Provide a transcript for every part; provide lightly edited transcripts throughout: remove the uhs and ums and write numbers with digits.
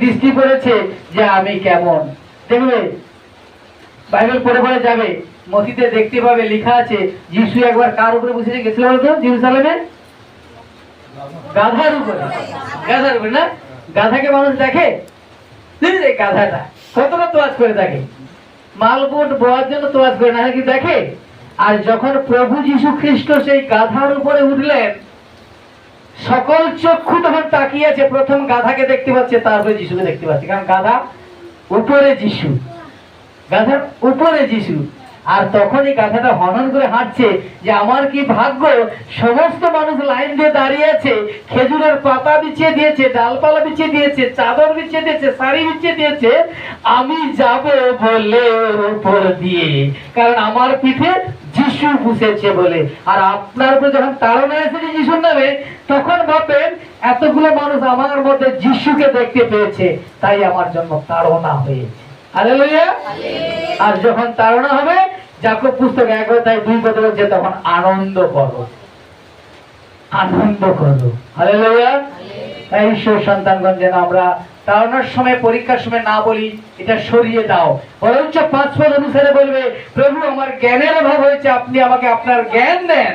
দৃষ্টি পড়েছে যে আমি কেমন। দেখবে বাইবেল পড়ে পড়ে যাবে, মসজিদে দেখতে পাবে লেখা আছে যিশু একবার কার উপরে বসে গেছিল বলতো জেরুজালেমে? গাধার উপরে। গাধার উপরে না? গাধাকে মানুষ দেখে? গাধাটা কতটা তোয়াজ করে থাকে, মালবোট বোয়ার জন্য তোয়াজ করে না কি দেখে? আর যখন প্রভু যীশু খ্রিস্ট সেই গাধার উপরে উঠলেন, সকল চক্ষু তখন তাকিয়ে আছে, প্রথম গাধাকে দেখতে পাচ্ছে, তারপরে যিশুকে দেখতে পাচ্ছে। কারণ গাধা উপরে যিশু, গাধার উপরে যিশু। আর তখনই গাধাটা হনন করে হাঁটছে যে আমার কি ভাগ্য, সমস্ত মানুষ লাইন দিয়ে দাঁড়িয়ে আছে, খেজুরের পাতা বিছিয়ে দিয়েছে, ডালপালা বিছিয়ে দিয়েছে, চাদর বিছিয়ে দিয়েছে, শাড়ি বিছিয়ে দিয়েছে, আমি যাব বলে ওর উপর দিয়ে, কারণ আমার পিঠে যিশু বসেছে বলে। আর আপনার উপরে যখন তাড়না এসেছে যিশুর নামে, তখন ভাববেন এতগুলো মানুষ আমার মধ্যে যিশুকে দেখতে পেয়েছে, তাই আমার জন্য তাড়না হয়েছে। হালেলুয়া। আর যখন তাড়না হবে, যাকব পুস্তক 1 অধ্যায় 2 পদ বলছে তখন আনন্দ করো, আনন্দ করো। হালেলুয়া। তাই ঈশ্বর সন্তানগণ যেন আমরা তাড়নার সময়, পরীক্ষার সময় না বলি এটা সরিয়ে দাও, বরঞ্চ 5 পদ অনুসারে বলবে প্রভু আমার জ্ঞানের অভাব হয়েছে, আপনি আমাকে আপনার জ্ঞান দেন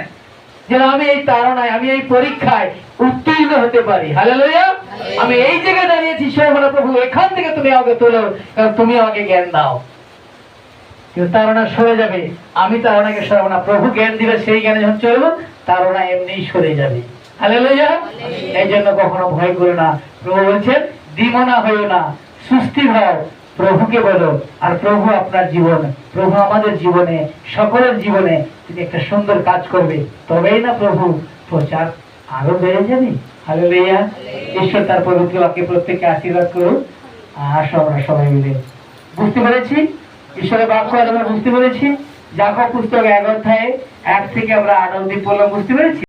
যেন আমি এই তাড়নায়, আমি এই পরীক্ষায় উত্তীর্ণ হতে পারি। হালেলুয়া। আমি এই জায়গায় দাঁড়িয়েছি সর্বদা, প্রভু এখান থেকে তুমি আমাকে তোলো, কারণ তুমি আমাকে জ্ঞান দাও। কিন্তু তাড়না সরে যাবে, আমি তাড়নাকে সরাবো না, প্রভু জ্ঞান দিবে, সেই জ্ঞানে যখন চলবো তাড়না এমনিই সরে যাবে। হালেলুয়া। এই জন্য কখনো ভয় করো না, প্রভু বলছেন দ্বিমনা হইও না, সুস্থির হও, প্রভুকে বলো। আর প্রভু আপনার জীবনে, প্রভু আমাদের জীবনে, সকলের জীবনে তিনি একটা সুন্দর কাজ করবে, তবেই না প্রভু প্রচার আরো বেড়ে যাবে। হালেলুয়া। ঈশ্বর তার পবিত্র বাক্যে প্রত্যেককে আশীর্বাদ করুন। আসো আমরা সবাই মিলে। বুঝতে পেরেছি ঈশ্বরের বাক্য, আমরা বুঝতে পেরেছি। যাকব পুস্তক 1 অধ্যায়ে 1 থেকে আমরা 8 অবধি পড়লাম, বুঝতে পেরেছি।